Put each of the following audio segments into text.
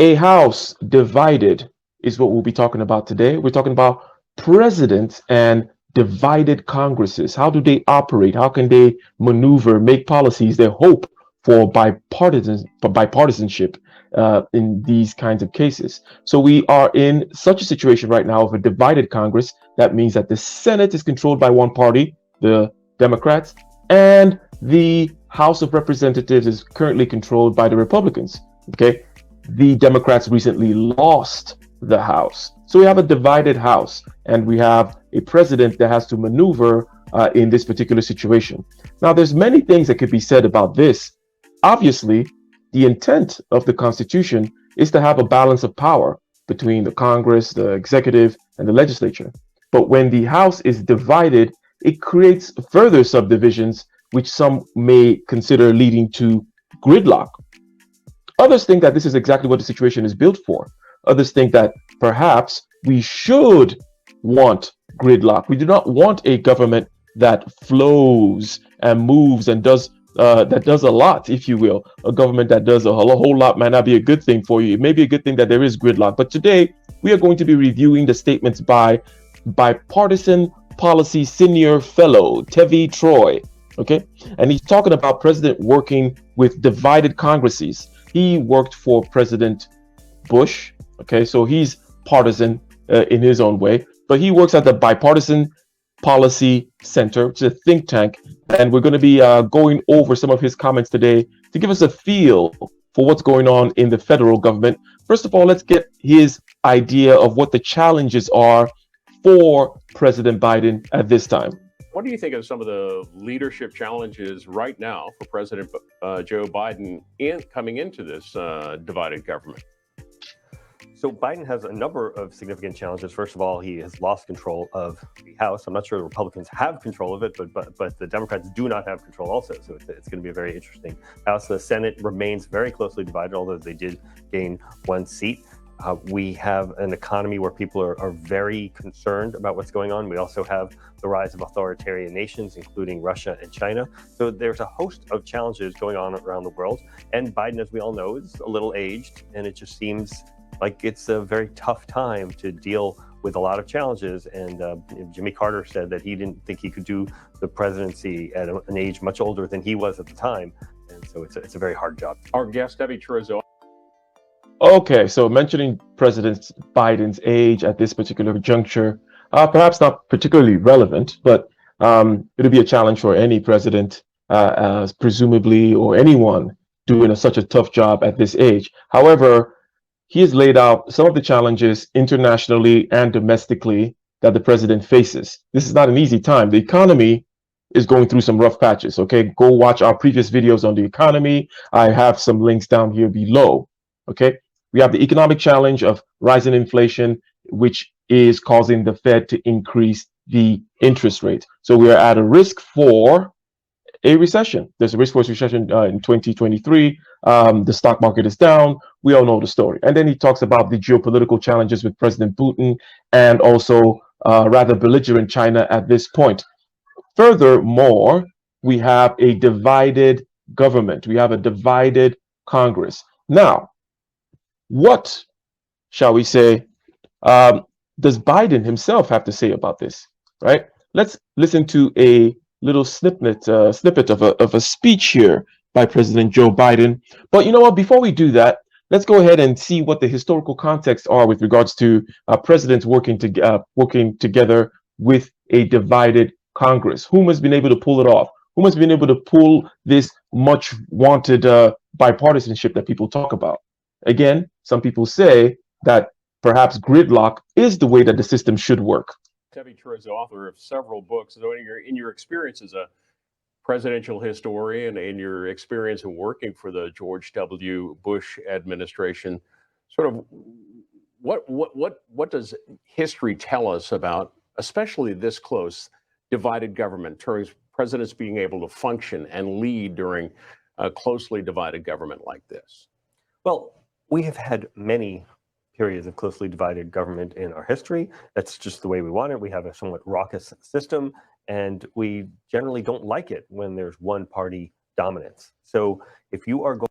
A house divided is what we'll be talking about today. We're talking about presidents and divided Congresses. How do they operate? How can they maneuver, make policies? Their hope for bipartisanship in these kinds of cases. So we are in such a situation right now of a divided Congress. That means that the Senate is controlled by one party, the Democrats, and the House of Representatives is currently controlled by the Republicans. Okay, the Democrats recently lost the House. So we have a divided House, and we have a president that has to maneuver in this particular situation. Now, there's many things that could be said about this. Obviously, the intent of the Constitution is to have a balance of power between the Congress, the executive, and the legislature. But when the House is divided, it creates further subdivisions, which some may consider leading to gridlock. Others think that this is exactly what the situation is built for. Others think that perhaps we should want gridlock. We do not want a government that flows and moves and does a lot, if you will. A government that does a whole lot might not be a good thing for you. It may be a good thing that there is gridlock. But today we are going to be reviewing the statements by bipartisan policy senior fellow Tevi Troy. Okay, and he's talking about president working with divided Congresses. He worked for President Bush. Okay, so he's partisan in his own way, but he works at the Bipartisan Policy Center, which is a think tank, and we're going to be going over some of his comments today to give us a feel for what's going on in the federal government. First of all, let's get his idea of what the challenges are for President Biden at this time. What do you think of some of the leadership challenges right now for President Joe Biden coming into this divided government? So Biden has a number of significant challenges. First of all, he has lost control of the House. I'm not sure the Republicans have control of it, but the Democrats do not have control also. So it's going to be a very interesting House. The Senate remains very closely divided, although they did gain one seat. We have an economy where people are very concerned about what's going on. We also have the rise of authoritarian nations, including Russia and China. So there's a host of challenges going on around the world. And Biden, as we all know, is a little aged, and it just seems like it's a very tough time to deal with a lot of challenges. And Jimmy Carter said that he didn't think he could do the presidency at an age much older than he was at the time. And so it's a very hard job. Our guest, Debbie Trizzo. Okay, so mentioning President Biden's age at this particular juncture, perhaps not particularly relevant, but it'll be a challenge for any president, presumably, or anyone doing such a tough job at this age. However, he has laid out some of the challenges internationally and domestically that the president faces. This is not an easy time. The economy is going through some rough patches. Okay, go watch our previous videos on the economy. I have some links down here below. Okay, we have the economic challenge of rising inflation, which is causing the Fed to increase the interest rate. So we are at a risk for a recession. There's a risk for a recession in 2023. The stock market is down. We all know the story. And then he talks about the geopolitical challenges with President Putin and also rather belligerent China at this point. Furthermore, we have a divided government. We have a divided Congress. Now, what, shall we say, does Biden himself have to say about this, right? Let's listen to a little snippet of a speech here by President Joe Biden. But you know what? Before we do that, let's go ahead and see what the historical contexts are with regards to presidents working together with a divided Congress. Whom has been able to pull it off? Whom has been able to pull this much wanted bipartisanship that people talk about? Again, some people say that perhaps gridlock is the way that the system should work. Debbie Trizzo, author of several books. So in your experience as a presidential historian, in your experience in working for the George W. Bush administration, sort of what does history tell us about, especially this close, divided government, terms presidents being able to function and lead during a closely divided government like this? Well, we have had many periods of closely divided government in our history. That's just the way we want it. We have a somewhat raucous system, and we generally don't like it when there's one party dominance. So if you are going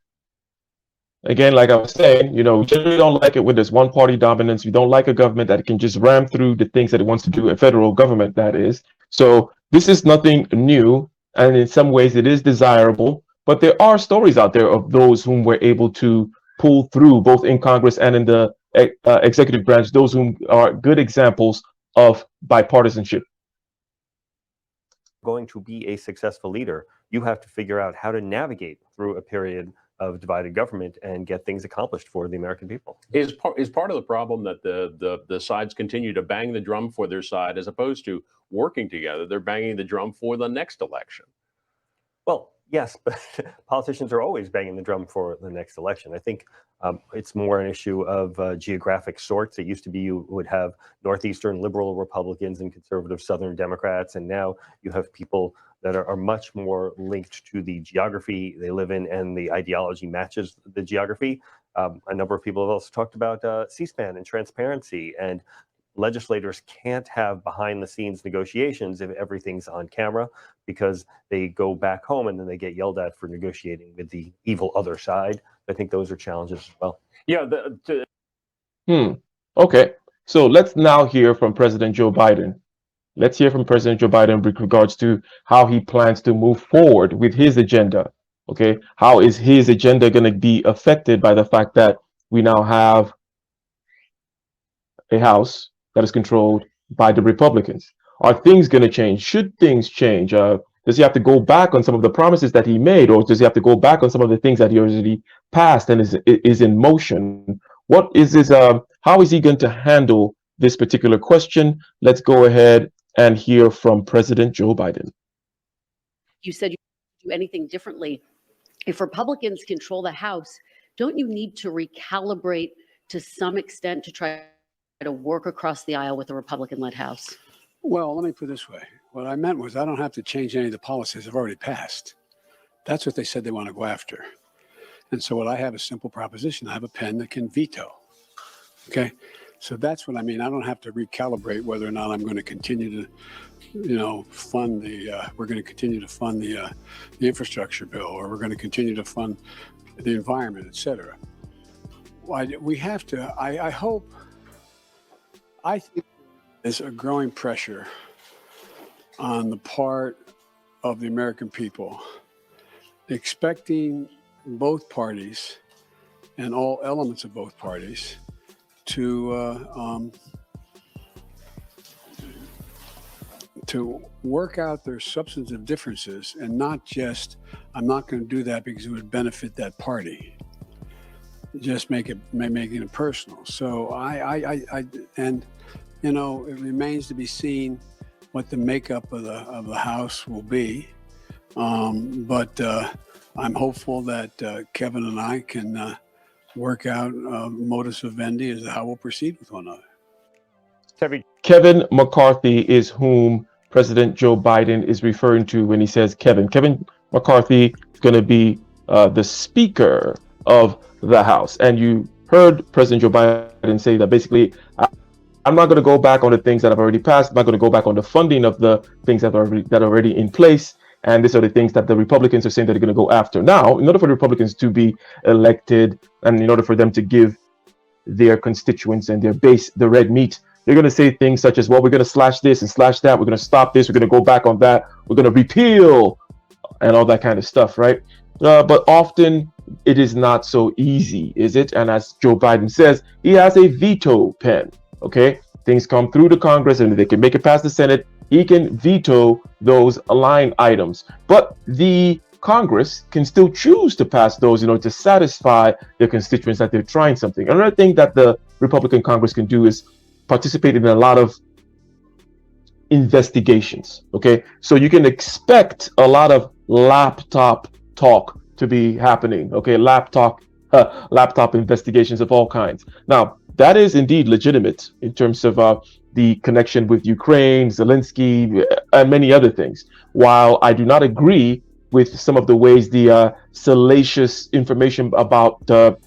Again, like I was saying, we generally don't like it when there's one party dominance. We don't like a government that can just ram through the things that it wants to do, a federal government, that is. So this is nothing new. And in some ways, it is desirable. But there are stories out there of those whom were able to pull through, both in Congress and in the executive branch, those whom are good examples of bipartisanship. Going to be a successful leader, you have to figure out how to navigate through a period of divided government and get things accomplished for the American people. Is part of the problem that the sides continue to bang the drum for their side as opposed to working together? They're banging the drum for the next election. Well, yes, but politicians are always banging the drum for the next election. I think it's more an issue of geographic sorts. It used to be you would have Northeastern liberal Republicans and conservative Southern Democrats, and now you have people that are much more linked to the geography they live in, and the ideology matches the geography. A number of people have also talked about C-SPAN and transparency, and legislators can't have behind the scenes negotiations if everything's on camera, because they go back home and then they get yelled at for negotiating with the evil other side. I think those are challenges as well. Yeah. Okay. So let's now hear from President Joe Biden. Let's hear from President Joe Biden with regards to how he plans to move forward with his agenda. Okay. How is his agenda going to be affected by the fact that we now have a House that is controlled by the Republicans? Are things going to change? Should things change? Does he have to go back on some of the promises that he made, or does he have to go back on some of the things that he already passed and is in motion? What is his? How is he going to handle this particular question? Let's go ahead and hear from President Joe Biden. You said you do anything differently. If Republicans control the House, don't you need to recalibrate to some extent to try to work across the aisle with a Republican-led House? Well, let me put it this way. What I meant was I don't have to change any of the policies I've already passed. That's what they said they want to go after. And so what I have is a simple proposition. I have a pen that can veto. Okay? So that's what I mean. I don't have to recalibrate whether or not I'm going to continue to, fund we're going to continue to fund the infrastructure bill, or we're going to continue to fund the environment, et cetera. We have to, I think there's a growing pressure on the part of the American people, expecting both parties and all elements of both parties to work out their substantive differences, and not just, I'm not going to do that because it would benefit that party. Just making it personal. So it remains to be seen what the makeup of the House will be. But I'm hopeful that Kevin and I can work out modus vivendi as to how we'll proceed with one another. Kevin McCarthy is whom President Joe Biden is referring to when he says Kevin. Kevin McCarthy is going to be the Speaker of the House. And you heard President Joe Biden say that basically, I'm not going to go back on the things that I've already passed. I'm not going to go back on the funding of the things that are already in place. And these are the things that the Republicans are saying that they're going to go after. Now, in order for the Republicans to be elected, and in order for them to give their constituents and their base the red meat, they're going to say things such as, well, we're going to slash this and slash that. We're going to stop this. We're going to go back on that. We're going to repeal and all that kind of stuff, right? But often it is not so easy, is it? And as Joe Biden says, he has a veto pen. Okay, things come through the Congress and they can make it past the Senate. He can veto those line items, but the Congress can still choose to pass those in order to satisfy their constituents that they're trying something. Another thing that the Republican Congress can do is participate in a lot of investigations. Okay, so you can expect a lot of laptop talk to be happening. Okay, laptop investigations of all kinds. Now, that is indeed legitimate in terms of the connection with Ukraine, Zelensky, and many other things. While I do not agree with some of the ways the salacious information about Joe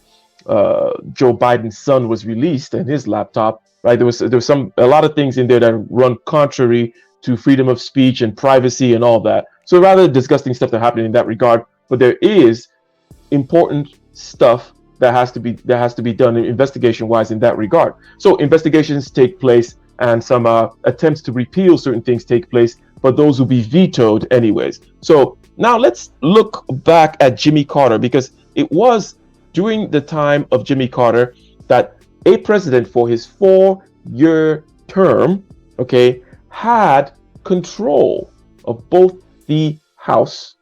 Biden's son was released and his laptop, right? There was a lot of things in there that run contrary to freedom of speech and privacy and all that. So rather disgusting stuff that happened in that regard. But there is important stuff that has to be done investigation wise in that regard. So investigations take place, and some attempts to repeal certain things take place, but those will be vetoed anyways. So now let's look back at Jimmy Carter, because it was during the time of Jimmy Carter that a president for his 4-year term, okay, had control of both the House,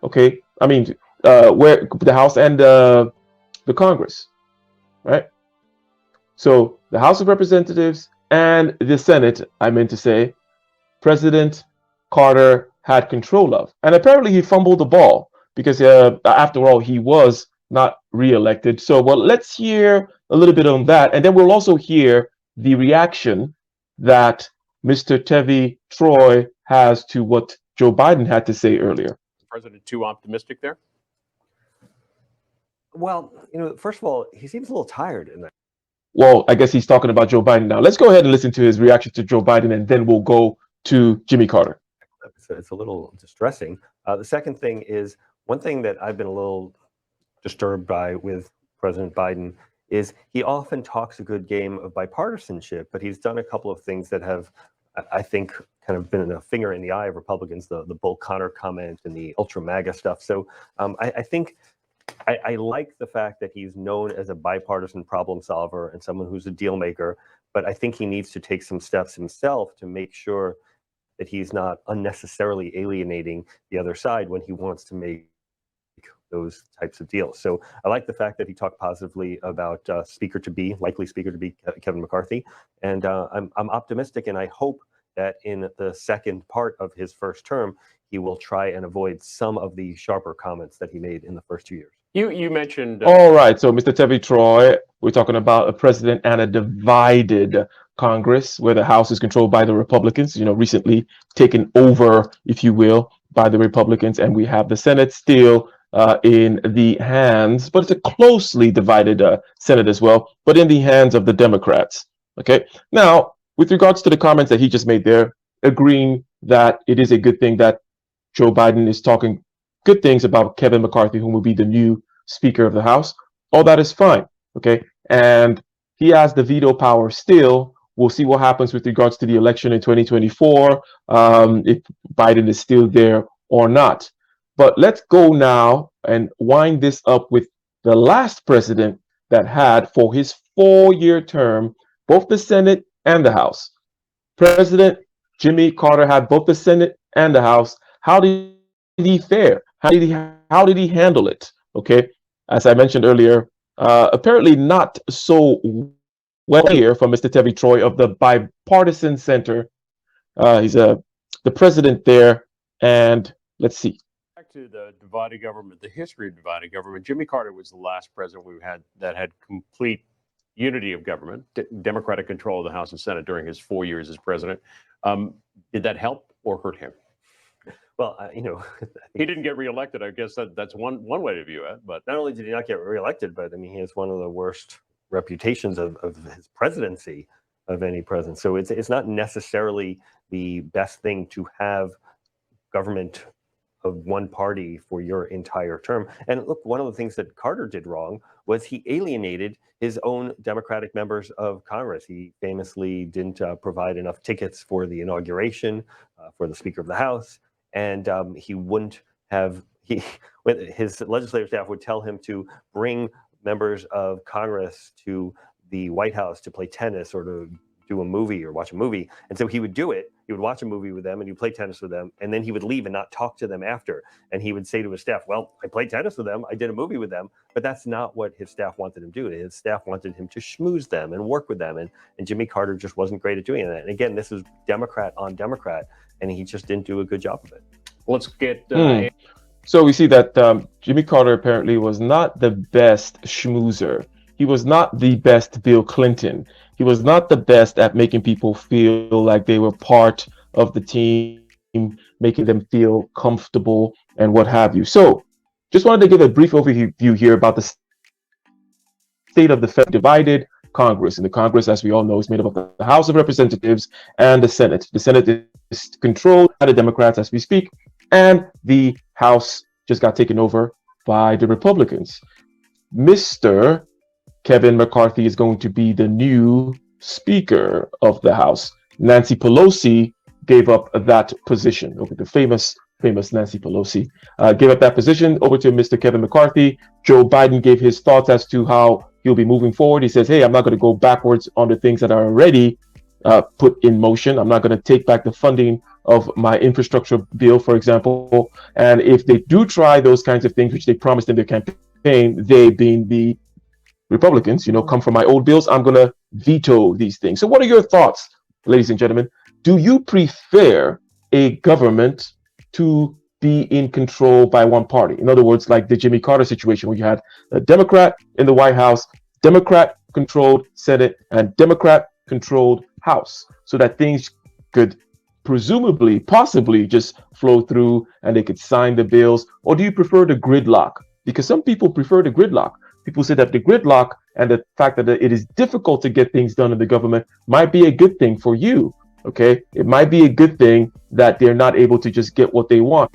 okay, I mean, where the House and the Congress, right? So the House of Representatives and the Senate, I meant to say, President Carter had control of. And apparently he fumbled the ball because after all, he was not reelected. So, well, let's hear a little bit on that. And then we'll also hear the reaction that Mr. Tevi Troy has to what Joe Biden had to say earlier. President too optimistic there? Well, first of all, he seems a little tired in that. Well, I guess he's talking about Joe Biden now. Let's go ahead and listen to his reaction to Joe Biden, and then we'll go to Jimmy Carter. It's a little distressing. The second thing is, one thing that I've been a little disturbed by with President Biden is he often talks a good game of bipartisanship, but he's done a couple of things that have, I think, kind of been a finger in the eye of Republicans, the Bull Connor comment and the ultra MAGA stuff. So I think I like the fact that he's known as a bipartisan problem solver and someone who's a deal maker, but I think he needs to take some steps himself to make sure that he's not unnecessarily alienating the other side when he wants to make those types of deals. So I like the fact that he talked positively about likely Speaker to be Kevin McCarthy. And I'm optimistic, and I hope that in the second part of his first term, he will try and avoid some of the sharper comments that he made in the first 2 years. You mentioned... All right, so Mr. Tevi Troy, we're talking about a president and a divided Congress where the House is controlled by the Republicans, recently taken over, if you will, by the Republicans, and we have the Senate still in the hands, but it's a closely divided Senate as well, but in the hands of the Democrats. Okay, now with regards to the comments that he just made there, agreeing that it is a good thing that Joe Biden is talking good things about Kevin McCarthy, who will be the new Speaker of the House. All that is fine. Okay, and he has the veto power still. We'll see what happens with regards to the election in 2024, if Biden is still there or not. But let's go now and wind this up with the last president that had, for his 4-year term, both the Senate and the House. President Jimmy Carter had both the Senate and the House. How did he fare? How did he handle it? Okay, as I mentioned earlier, apparently not so well here from Mr. Tevi Troy of the Bipartisan Center. He's the president there, and let's see. Back to the divided government, the history of divided government. Jimmy Carter was the last president we had that had complete unity of government, Democratic control of the House and Senate during his 4 years as president. Did that help or hurt him? Well, he didn't get reelected. I guess that's one way to view it. But not only did he not get reelected, but he has one of the worst reputations of his presidency of any president. So it's not necessarily the best thing to have government of one party for your entire term. And look, one of the things that Carter did wrong was he alienated his own Democratic members of Congress. He famously didn't provide enough tickets for the inauguration for the Speaker of the House. And he wouldn't have, his legislative staff would tell him to bring members of Congress to the White House to play tennis or to do a movie or watch a movie. And so he would do it. He would watch a movie with them and he'd play tennis with them. And then he would leave and not talk to them after. And he would say to his staff, well, I played tennis with them. I did a movie with them. But that's not what his staff wanted him to do. His staff wanted him to schmooze them and work with them. And Jimmy Carter just wasn't great at doing that. And again, this is Democrat on Democrat. And he just didn't do a good job of it. Let's get... So we see that Jimmy Carter apparently was not the best schmoozer. He was not the best Bill Clinton. He was not the best at making people feel like they were part of the team, making them feel comfortable and what have you. So just wanted to give a brief overview here about the state of the divided Congress. And the Congress, as we all know, is made up of the House of Representatives and the Senate. The Senate is controlled by the Democrats as we speak, and the House just got taken over by the Republicans. Mr. Kevin McCarthy is going to be the new Speaker of the House. Nancy Pelosi gave up that position. Okay, the famous Nancy Pelosi gave up that position over to Mr. Kevin McCarthy. Joe Biden gave his thoughts as to how he'll be moving forward. He says, hey, I'm not going to go backwards on the things that are already put in motion. I'm not going to take back the funding of my infrastructure bill, for example. And if they do try those kinds of things, which they promised in their campaign, they being the Republicans, come from my old bills, I'm going to veto these things. So what are your thoughts, ladies and gentlemen? Do you prefer a government to be in control by one party? In other words, like the Jimmy Carter situation, where you had a Democrat in the White House, Democrat-controlled Senate, and Democrat-controlled House, so that things could presumably, possibly just flow through and they could sign the bills? Or do you prefer the gridlock? Because some people prefer the gridlock. People say that the gridlock and the fact that it is difficult to get things done in the government might be a good thing for you. Okay, it might be a good thing that they're not able to just get what they want.